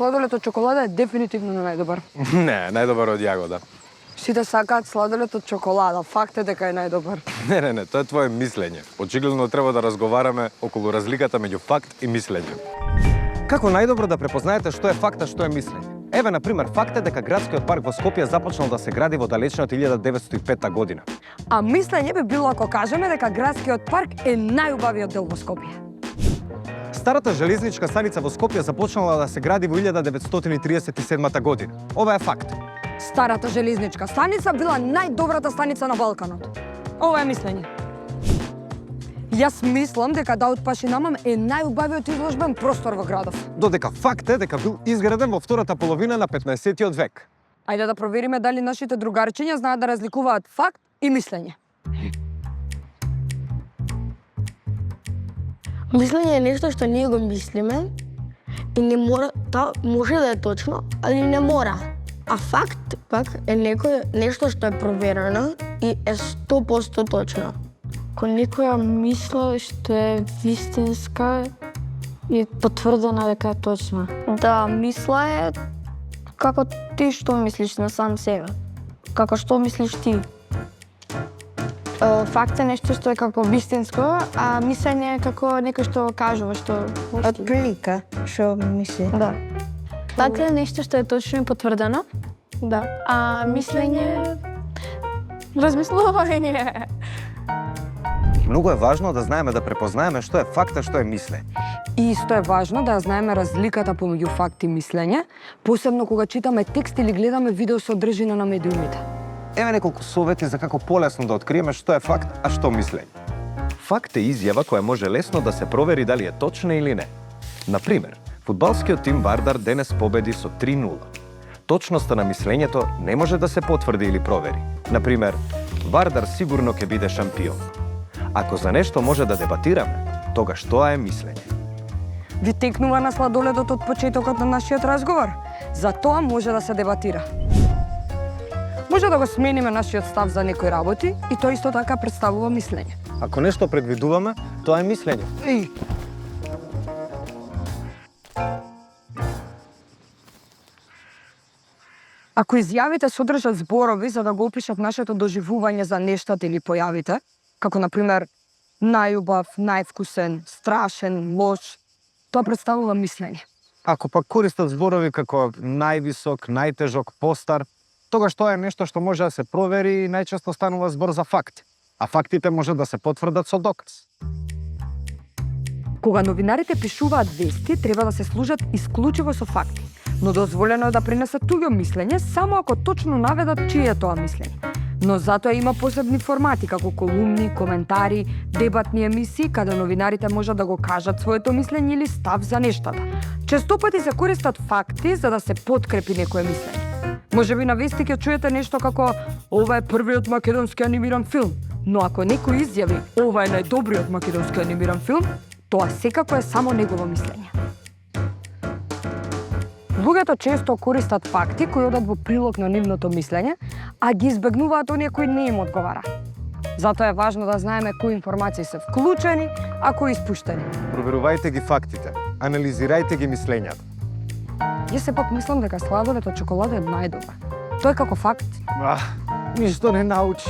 сладолед од чоколада е дефинитивно најдобар. Не, најдобар од јагода. Сите сакаат сладолед од чоколада. Факт е дека е најдобар. Не, тоа е твое мислење. Очигледно треба да разговараме околу разликата меѓу факт и мислење. Како најдобро да препознаете што е факт, а што е мислење? Еве, например, факт е дека градскиот парк во Скопје започнал да се гради во далечната 1905 година. А мислење би било ако кажеме дека градскиот парк е најубавиот дел во Скопје. Старата железничка станица во Скопје започнала да се гради во 1937 година. Ова е факт. Старата железничка станица била најдобрата станица на Балканот. Ова е мислење. Јас мислам дека Даут Пашинамам е најубавиот изложбен простор во градов. Додека факт е дека бил изграден во втората половина на 15-тиот век. Ајде да провериме дали нашите другарчиња знаат да разликуваат факт и мислење. Мислење е нешто што ние го мислиме и не мора, може да е точно, али не мора. А факт пак е нешто што е проверено и е 100% точно. Ако некоја мисла што е вистинска и потврдена дека е точна. Да, мисла е како ти што мислиш на сам себе. Како што мислиш ти. Факт е нешто што е како вистинско, а мислење е како некој што кажува што Отприлика, што мисли. Да. Факт е нешто што е точно и потврдено, Да. а мислење размислување. Многу е важно да знаеме да препознаеме што е факт, а што е мислење. И исто е важно да знаеме разликата помеѓу факт и мислење, посебно кога читаме текст или гледаме видео со одржина на медиумите. Еве неколку совети за како полесно да откриеме што е факт, а што мислење. Факт е изјава која може лесно да се провери дали е точна или не. Например, фудбалскиот тим Вардар денес победи со 3-0. Точноста на мислењето не може да се потврди или провери. Например, Вардар сигурно ќе биде шампион. Ако за нешто може да дебатираме, тогаш тоа е мислење. Ви текнува на сладоледот од почетокот на нашиот разговор? За тоа може да се дебатира. Може да го смениме нашиот став за некои работи и тоа исто така представува мислење. Ако нешто предвидуваме, тоа е мислење. Ако изјавите содржат зборови за да го опишат нашето доживување за нештата или појавите, како например најубав, највкусен, страшен, лош, тоа представува мислење. Ако пак користат зборови како највисок, најтежок, постар, тогаш тоа е нешто што може да се провери и најчесто станува збор за факти. А фактите може да се потврдат со доказ. Кога новинарите пишуваат вести, треба да се служат исклучиво со факти, но дозволено е да пренесат туѓо мислење само ако точно наведат чие е тоа мислење. Но затоа има посебни формати како колумни, коментари, дебатни емисии каде новинарите можат да го кажат своето мислење или став за нештата. Често пати се користат факти за да се подкрепи некое мислење. Може би на вести ќе чуете нешто како ова е првиот македонски анимиран филм, но ако некој изјави ова е најдобриот македонски анимиран филм, тоа секако е само негово мислење. Луѓето често користат факти кои одат во прилог на нивното мислење, а ги избегнуваат оние кои не им одговара. Затоа е важно да знаеме кои информации се вклучени, а кои испуштени. Проверувајте ги фактите, анализирајте ги мислењата. Јас сепак мислам дека сладолед од чоколада е најдобар. Тој како факт. Ништо не научи.